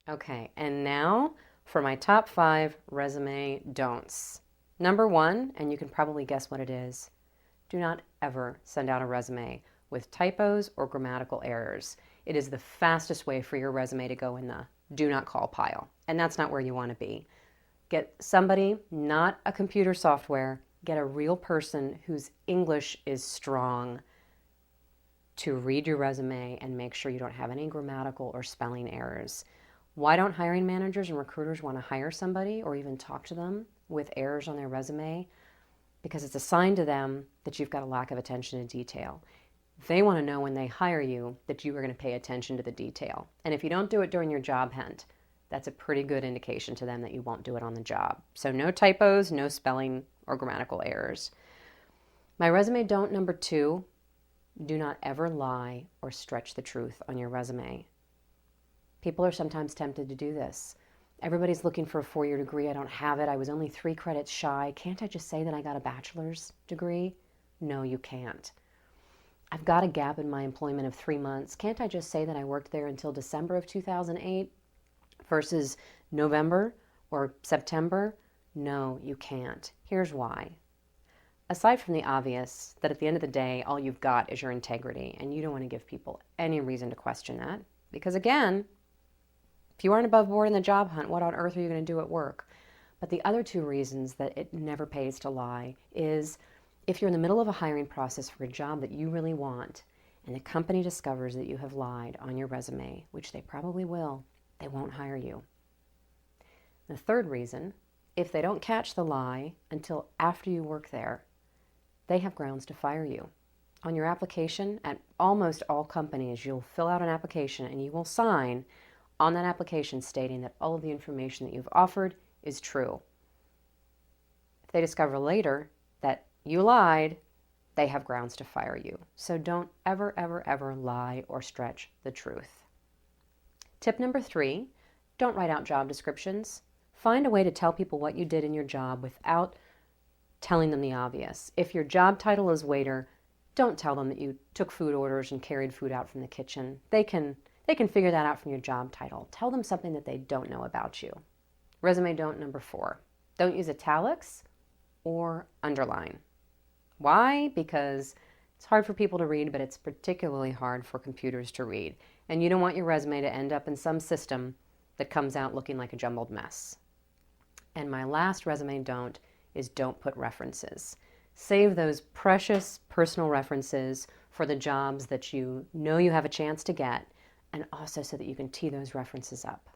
Okay, and now for my top 5 resume don'ts. Number 1, and you can probably guess what it is, do not ever send out a resume with typos or grammatical errors. It is the fastest way for your resume to go in the do not call pile, and that's not where you want to be. Get somebody, not a computer software, get a real person whose English is strong to read your resume and make sure you don't have any grammatical or spelling errors. Why don't hiring managers and recruiters want to hire somebody or even talk to them with errors on their resume? Because it's a sign to them that you've got a lack of attention to detail. They want to know when they hire you that you are going to pay attention to the detail. And if you don't do it during your job hunt, that's a pretty good indication to them that you won't do it on the job. So no typos, no spelling or grammatical errors. My resume don't number 2, do not ever lie or stretch the truth on your resume. People are sometimes tempted to do this. Everybody's looking for a 4-year degree. I don't have it. I was only 3 credits shy. Can't I just say that I got a bachelor's degree? No, you can't. I've got a gap in my employment of 3 months. Can't I just say that I worked there until December of 2008 versus November or September? No, you can't. Here's why. Aside from the obvious that at the end of the day, all you've got is your integrity, and you don't want to give people any reason to question that. Because again, if you aren't above board in the job hunt, what on earth are you going to do at work? But the other 2 reasons that it never pays to lie is if you're in the middle of a hiring process for a job that you really want, and the company discovers that you have lied on your resume, which they probably will, they won't hire you. The 3rd reason, if they don't catch the lie until after you work there, they have grounds to fire you. On your application, at almost all companies, you'll fill out an application and you will sign on that application stating that all of the information that you've offered is true. If they discover later that you lied, they have grounds to fire you. So don't ever, ever, ever lie or stretch the truth. Tip number 3, don't write out job descriptions. Find a way to tell people what you did in your job without telling them the obvious. If your job title is waiter, don't tell them that you took food orders and carried food out from the kitchen. They can figure that out from your job title. Tell them something that they don't know about you. Resume don't number 4. Don't use italics or underline. Why? Because it's hard for people to read, but it's particularly hard for computers to read. And you don't want your resume to end up in some system that comes out looking like a jumbled mess. And my last resume don't is don't put references. Save those precious personal references for the jobs that you know you have a chance to get, and also so that you can tee those references up.